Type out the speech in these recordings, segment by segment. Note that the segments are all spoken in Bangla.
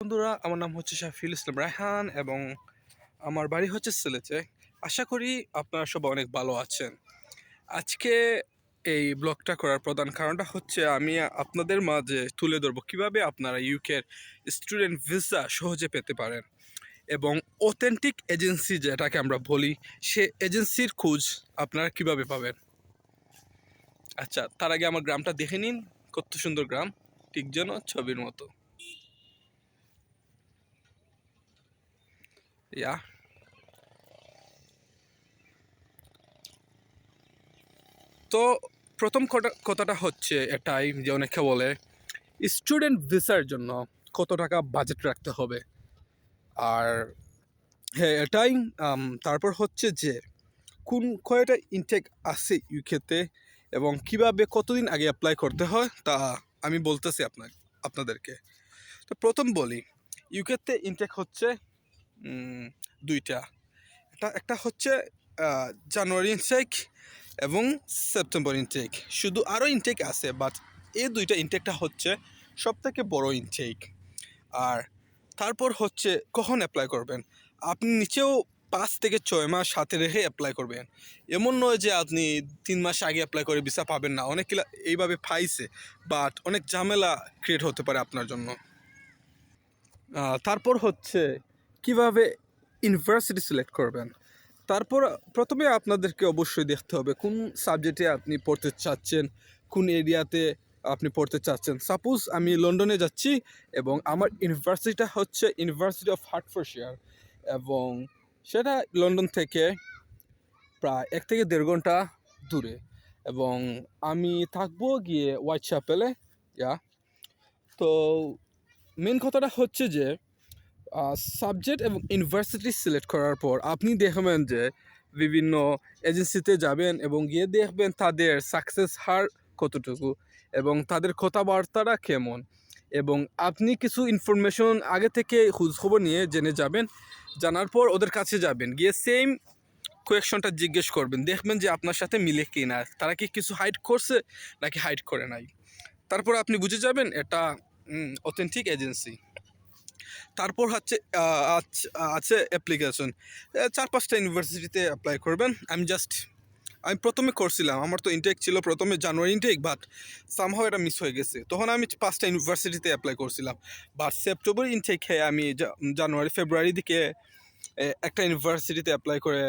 বন্ধুরা, আমার নাম হচ্ছে শাফিউল ইসলাম রায়হান এবং আমার বাড়ি হচ্ছে সিলেটে। আশা করি আপনারা সবাই অনেক ভালো আছেন। আজকে এই ব্লগটা করার প্রধান কারণটা হচ্ছে আমি আপনাদের মাঝে তুলে ধরবো কিভাবে আপনারা ইউকের স্টুডেন্ট ভিসা সহজে পেতে পারেন এবং অথেন্টিক এজেন্সি যেটাকে আমরা বলি সে এজেন্সির খোঁজ আপনারা কিভাবে পাবেন। আচ্ছা, তার আগে আমার গ্রামটা দেখে নিন, কত সুন্দর গ্রাম, ঠিক যেন ছবির মতো। ইয়া তো প্রথম কথাটা হচ্ছে এটাই যে অনেকে বলে স্টুডেন্ট ভিসার জন্য কত টাকা বাজেট রাখতে হবে। আর হ্যাঁ, এটাই তারপর হচ্ছে যে কয়টা ইনটেক আছে ইউকেতে এবং কিভাবে কতদিন আগে অ্যাপ্লাই করতে হয় তা আমি বলতেছি আপনাদেরকে। তো প্রথম বলি, ইউকেতে ইনটেক হচ্ছে দুইটা। একটা হচ্ছে জানুয়ারি ইনটেক এবং সেপ্টেম্বর ইনটেক। শুধু আরও ইনটেক আছে, বাট এই দুইটা ইনটেকটা হচ্ছে সবথেকে বড় ইনটেক। আর তারপর হচ্ছে কখন অ্যাপ্লাই করবেন, আপনি নিচেও 5 থেকে 6 মাস হাতে রেখে অ্যাপ্লাই করবেন। এমন নয় যে আপনি 3 মাস আগে অ্যাপ্লাই করে ভিসা পাবেন না। অনেক এইভাবে পাইছে, বাট অনেক ঝামেলা ক্রিয়েট হতে পারে আপনার জন্য। তারপর হচ্ছে কিভাবে ইউনিভার্সিটি সিলেক্ট করবেন। তারপর প্রথমে আপনাদেরকে অবশ্যই দেখতে হবে কোন সাবজেক্টে আপনি পড়তে চাচ্ছেন, কোন এরিয়াতে আপনি পড়তে চাচ্ছেন। সাপোজ আমি লন্ডনে যাচ্ছি এবং আমার ইউনিভার্সিটিটা হচ্ছে ইউনিভার্সিটি অফ হার্টফোর্ডশায়ার এবং সেটা লন্ডন থেকে প্রায় 1 থেকে 1.5 ঘন্টা দূরে এবং আমি থাকবো গিয়ে হোয়াইট চ্যাপেলে। তো মেন কথাটা হচ্ছে যে সাবজেক্ট এবং ইউনিভার্সিটি সিলেক্ট করার পর আপনি দেখবেন যে বিভিন্ন এজেন্সিতে যাবেন এবং গিয়ে দেখবেন তাদের সাকসেস হার কতটুকু এবং তাদের কথাবার্তাটা কেমন, এবং আপনি কিছু ইনফরমেশন আগে থেকে খোঁজখবর নিয়ে জেনে যাবেন। জানার পর ওদের কাছে যাবেন, গিয়ে সেম কোয়েকশনটা জিজ্ঞেস করবেন, দেখবেন যে আপনার সাথে মিলে কি না, তারা কি কিছু হাইড করছে নাকি হাইড করে নাই। তারপর আপনি বুঝে যাবেন এটা অথেন্টিক এজেন্সি। তারপর হচ্ছে আছে অ্যাপ্লিকেশন। 4-5টা ইউনিভার্সিটিতে অ্যাপ্লাই করবেন। আমি প্রথমে করছিলাম, আমার তো ইনটেক ছিল প্রথমে জানুয়ারি ইনটেক, বাট সামহাও এটা মিস হয়ে গেছে। তখন আমি 5টা ইউনিভার্সিটিতে অ্যাপ্লাই করছিলাম, বাট সেপ্টেম্বর ইনটেকে আমি জানুয়ারি ফেব্রুয়ারি দিকে একটা ইউনিভার্সিটিতে অ্যাপ্লাই করে,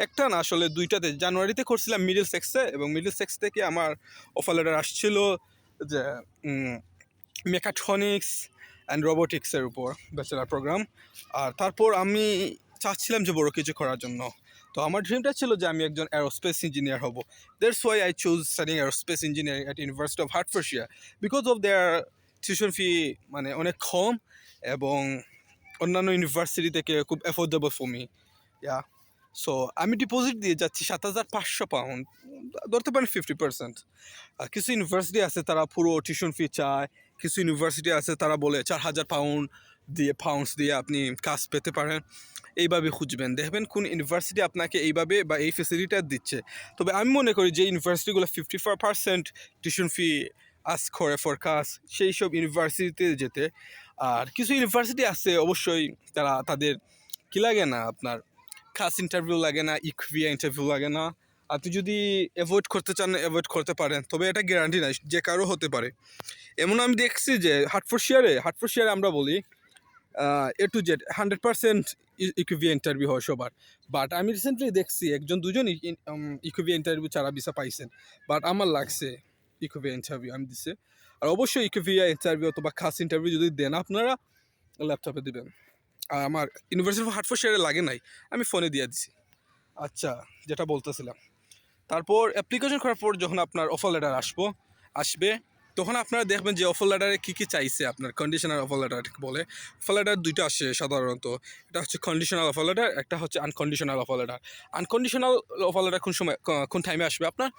একটা না আসলে দুইটাতে, জানুয়ারিতে করছিলাম মিডল সেক্সে এবং মিডল সেক্স থেকে আমার অফার লেটার আসছিল যে মেকাট্রনিক্স অ্যান্ড রোবোটিক্সের উপর ব্যাচেলার প্রোগ্রাম। আর তারপর আমি চাচ্ছিলাম যে বড় কিছু করার জন্য। তো আমার ড্রিমটা ছিল যে আমি একজন অ্যারোস্পেস ইঞ্জিনিয়ার হব। That's why I choose studying aerospace engineering at university of Hertfordshire because of their tuition fee মানে অনেক কম এবং অন্যান্য ইউনিভার্সিটি থেকে খুব অ্যাফোর্ডেবল ফর মি। সো আমি ডিপোজিট দিয়ে যাচ্ছি 7,500 পাউন্ড, ধরতে পারেন 50%। আর কিছু ইউনিভার্সিটি আছে তারা পুরো টিউশন ফি চায়, কিছু ইউনিভার্সিটি আছে তারা বলে 4,000 পাউন্ডস দিয়ে আপনি কাজ পেতে পারেন। এইভাবে খুঁজবেন, দেখবেন কোন ইউনিভার্সিটি আপনাকে এইভাবে বা এই ফেসিলিটিটা দিচ্ছে। তবে আমি মনে করি যে ইউনিভার্সিটিগুলো 55% টিউশন ফি আস করে ফর কাজ, সেই সব ইউনিভার্সিটিতে যেতে। আর কিছু ইউনিভার্সিটি আছে অবশ্যই তাদের কি লাগে না, আপনার খাস ইন্টারভিউ লাগে না, ইকুভিয়া ইন্টারভিউ লাগে না। আপনি যদি অ্যাভয়েড করতে চান অ্যাভয়েড করতে পারেন, তবে এটা গ্যারান্টি নাই, যে কারো হতে পারে। এমন আমি দেখছি যে হার্টফোর্ডশায়ারে আমরা বলি A to Z 100% ইকুভিয়া ইন্টারভিউ হয় সবার। বাট আমি রিসেন্টলি দেখছি 1-2জন ইকুভিয়া ইন্টারভিউ ছাড়া ভিসা পাইছেন, বাট আমার লাগছে ইকুভিয়া ইন্টারভিউ আমি দিছে। আর অবশ্যই ইকুভিয়া ইন্টারভিউ অথবা খাস ইন্টারভিউ যদি দেন আপনারা, ল্যাপটপে দিবেন। আর আমার ইউনিভার্সিটি অফ হার্টফোর্ডশায়ারে লাগে নাই, আমি ফোনে দিয়ে দিছি। আচ্ছা, যেটা বলতেছিলাম, তারপর অ্যাপ্লিকেশন করার পর যখন আপনার অফার লেটার আসবে তখন আপনারা দেখবেন যে অফার লেটারে কী কী চাইছে। আপনার কন্ডিশনাল অফার লেটার বলে, অফার লেটার দুইটা আসে সাধারণত। এটা হচ্ছে কন্ডিশনাল অফার লেটার, একটা হচ্ছে unconditional offer letter. Unconditional offer letter কোন টাইমে আসবে আপনার,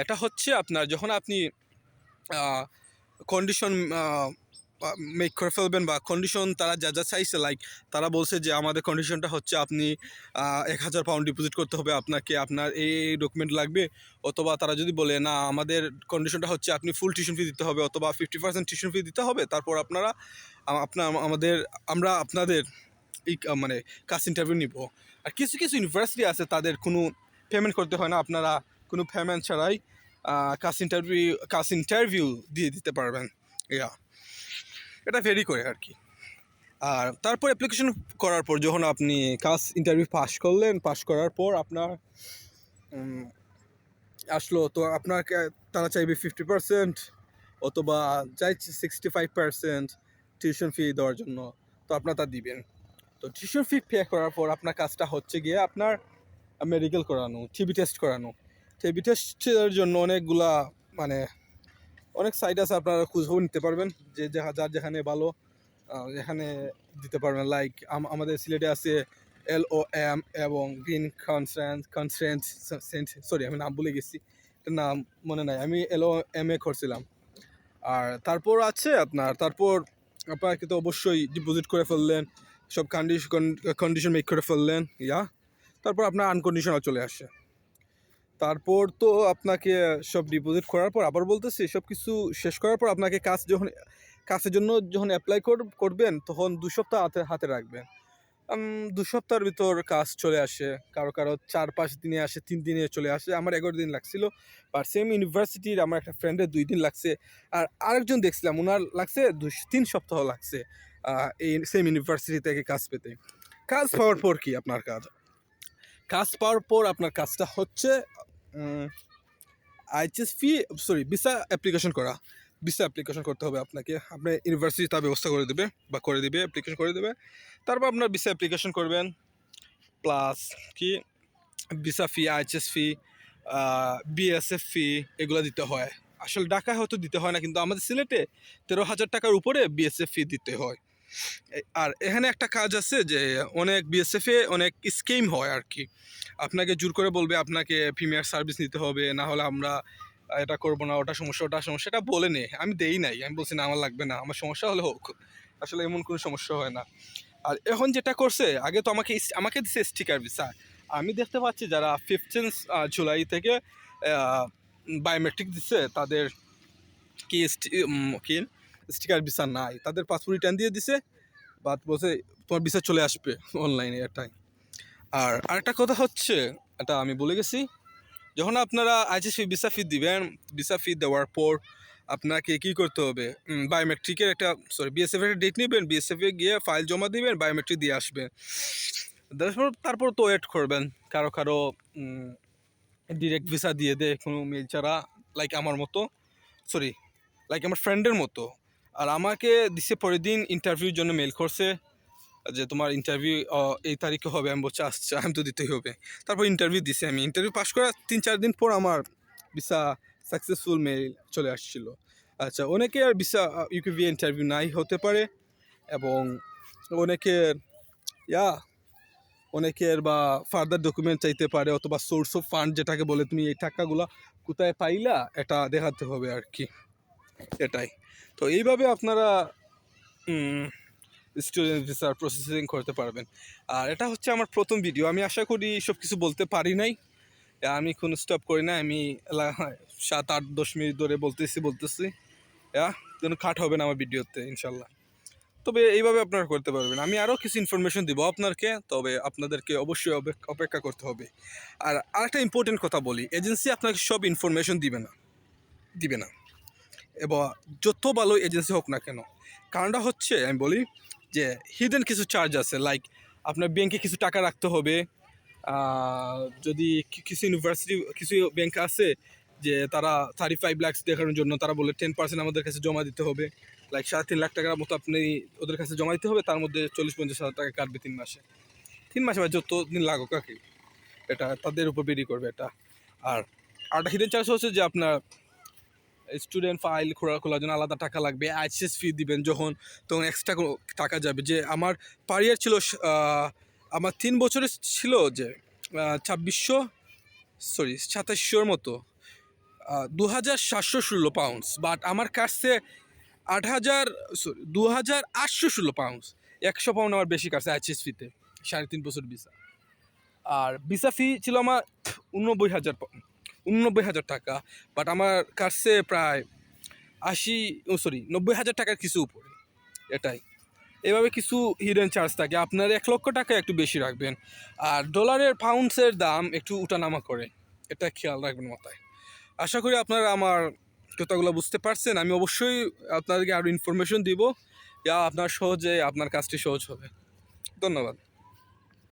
এটা হচ্ছে আপনার যখন আপনি কন্ডিশন মেক করে ফেলবেন বা কন্ডিশন তারা যা যা চাইছে, লাইক তারা বলছে যে আমাদের কন্ডিশনটা হচ্ছে আপনি 1,000 পাউন্ড ডিপোজিট করতে হবে আপনাকে, আপনার এই ডকুমেন্ট লাগবে। অথবা তারা যদি বলে না আমাদের কন্ডিশনটা হচ্ছে আপনি ফুল টিউশন ফি দিতে হবে অথবা 50% টিউশন ফি দিতে হবে, তারপর আপনারা আমরা আপনাদের এই মানে কাজ ইন্টারভিউ নিব। আর কিছু কিছু ইউনিভার্সিটি আছে তাদের কোনো পেমেন্ট করতে হয় না, আপনারা কোনো পেমেন্ট ছাড়াই কাজ ইন্টারভিউ দিয়ে দিতে পারবেন। ইয়া, এটা ভেরি করে আর কি। আর তারপর অ্যাপ্লিকেশন করার পর যখন আপনি কাজ ইন্টারভিউ পাস করার পর আপনার আসলো, তো আপনাকে তারা চাইবে 50% অথবা চাইছে 65% টিউশন ফি দেওয়ার জন্য, তো আপনার তা দিবেন। তো টিউশন ফি পে করার পর আপনার কাজটা হচ্ছে গিয়ে আপনার মেডিকেল করানো, টিবি টেস্ট করানো। টিবি টেস্টের জন্য অনেকগুলা মানে অনেক সাইট আছে, আপনারা খুঁজেও নিতে পারবেন যে যার যেখানে ভালো এখানে দিতে পারবেন। লাইক আমাদের সিলেটে আছে LOM এবং গ্রিন কনফারেন্স, সরি আমি নাম ভুলে গেছি, এটার নাম মনে নাই, আমি LOM করছিলাম। আর তারপর আছে তারপর আপনাকে তো অবশ্যই ডিপোজিট করে ফেললেন, সব কন্ডিশন মেক করে ফেললেন, তারপর আপনার আনকন্ডিশনাল চলে আসে। তারপর তো আপনাকে সব ডিপোজিট করার পর আবার বলতেছি সব কিছু শেষ করার পর আপনাকে কাজের জন্য যখন অ্যাপ্লাই করবেন তখন 2 সপ্তাহ হাতে রাখবেন। 2 সপ্তাহের ভিতর কাজ চলে আসে, কারো 4-5 দিনে আসে, 3 দিনে চলে আসে। আমার 11 দিন লাগছিল, বাট সেম ইউনিভার্সিটির আমার একটা ফ্রেন্ডের 2 দিন লাগছে, আর আরেকজন দেখছিলাম ওনার লাগছে 3 সপ্তাহ লাগছে এই সেম ইউনিভার্সিটি থেকে কাজ পেতে। কাজ পাওয়ার পর কি আপনার কাজ পাওয়ার পর আপনার কাজটা হচ্ছে ভিসা অ্যাপ্লিকেশন করা। ভিসা অ্যাপ্লিকেশন করতে হবে আপনাকে, আপনার ইউনিভার্সিটি তা ব্যবস্থা করে দেবে বা অ্যাপ্লিকেশন করে দেবে। তারপর আপনার ভিসা অ্যাপ্লিকেশন করবেন, প্লাস কি ভিসা ফি, IHS ফি, BSF ফি এগুলো দিতে হয়। আসলে ঢাকায় হয়তো দিতে হয় না, কিন্তু আমাদের সিলেটে 13,000 টাকার উপরে BSF ফি দিতে হয়। আর এখানে একটা কাজ আছে যে অনেক BSF-এ অনেক স্কিম হয় আর কি, আপনাকে জোর করে বলবে আপনাকে প্রিমিয়ার সার্ভিস নিতে হবে, না হলে আমরা এটা করবো না, ওটা সমস্যা এটা বলে নে। আমি দেই নাই, আমি বলছি না আমার লাগবে না, আমার সমস্যা হলে হোক, আসলে এমন কোনো সমস্যা হয় না। আর এখন যেটা করছে, আগে তো আমাকে দিচ্ছে স্টিকার ভিসা, আমি দেখতে পাচ্ছি যারা 15 জুলাই থেকে বায়োমেট্রিক দিচ্ছে তাদের কি স্টিকার ভিসা নাই, তাদের পাসপোর্ট রিটার্ন দিয়ে দিছে, বাদ বলছে তোমার ভিসা চলে আসবে অনলাইনে, এটাই। আর আরেকটা কথা হচ্ছে, এটা আমি বলে গেছি, যখন আপনারা IHS ভিসা ফি দিবেন, ভিসা ফি দেওয়ার পর আপনাকে কী করতে হবে, বায়োমেট্রিকের BSF এর ডেট নেবেন, BSF-এ গিয়ে ফাইল জমা দিবেন, বায়োমেট্রিক দিয়ে আসবেন। তারপর তো ওয়েট করবেন, কারো ডিরেক্ট ভিসা দিয়ে দেয় কোনো মেল ছাড়া, লাইক আমার ফ্রেন্ডের মতো। আর আমাকে দিছে পরের দিন ইন্টারভিউর জন্য মেল করছে যে তোমার ইন্টারভিউ এই তারিখে হবে, আমি বলছি আচ্ছা, আমি তো দিতেই হবে। তারপর ইন্টারভিউ দিছে, আমি ইন্টারভিউ পাস করার 3-4 দিন পর আমার ভিসা সাকসেসফুল মেল চলে আসছিল। আচ্ছা, অনেকের ভিসা UKVA ইন্টারভিউ নাই হতে পারে, এবং অনেকের বা ফার্দার ডকুমেন্ট চাইতে পারে, অথবা সোর্স অফ ফান্ড যেটাকে বলে, তুমি এই টাকাগুলো কোথায় পাইলা এটা দেখাতে হবে আর কি, এটাই। তো এইভাবে আপনারা স্টুডেন্ট ভিসার প্রসেসিং করতে পারবেন। আর এটা হচ্ছে আমার প্রথম ভিডিও, আমি আশা করি সব কিছু বলতে পারি নাই, আমি কোনো স্টপ করি না, আমি 7-8-10 মিনিট ধরে বলতেছি যেন কাট হবে না আমার ভিডিওতে ইনশাল্লাহ। তবে এইভাবে আপনারা করতে পারবেন। আমি আরও কিছু ইনফরমেশন দিব আপনাকে, তবে আপনাদেরকে অবশ্যই অপেক্ষা করতে হবে। আর আরেকটা ইম্পর্টেন্ট কথা বলি, এজেন্সি আপনাকে সব ইনফরমেশন দিবে না, এবং যত ভালো এজেন্সি হোক না কেন। কারণটা হচ্ছে, আমি বলি যে হিডেন কিছু চার্জ আছে, লাইক আপনার ব্যাংকে কিছু টাকা রাখতে হবে। যদি কিছু ব্যাংক আছে যে তারা 35 লাখ দেখানোর জন্য তারা বলে 10% আমাদের কাছে জমা দিতে হবে, লাইক 3.5 লাখ টাকার মতো আপনি ওদের কাছে জমা দিতে হবে, তার মধ্যে 40-50 হাজার টাকা কাটবে 3 মাসে বা যত দিন লাগুক আর কি, এটা তাদের উপর বেরি করবে এটা। আর একটা হিডেন চার্জ হচ্ছে যে আপনার স্টুডেন্ট ফাইল খোলার জন্য আলাদা টাকা লাগবে, IHS ফি দিবেন যখন, তখন এক্সট্রা টাকা যাবে। যে আমার পার ইয়ার ছিল, আমার 3 বছরের ছিল যে 2700 মতো, 2716 পাউন্ডস, বাট আমার কাছে 2816 পাউন্ডস, 100 পাউন্ড আমার বেশি কাছে IHS ফিতে, 3.5 বছর ভিসা। আর ভিসা ফি ছিল আমার 89,000 টাকা, বাট আমার কাছে প্রায় 90,000 টাকার কিছু উপরে, এটাই। এভাবে কিছু হিডেন চার্জ থাকে। আপনার 1 লক্ষ টাকা একটু বেশি রাখবেন, আর ডলারের পাউন্ডসের দাম একটু উঠানামা করে, এটা খেয়াল রাখবেন মাথায়। আশা করি আপনারা আমার কথাগুলো বুঝতে পারছেন। আমি অবশ্যই আপনাদেরকে আরও ইনফরমেশন দিব, যা আপনার সহজে আপনার কাজটি সহজ হবে। ধন্যবাদ।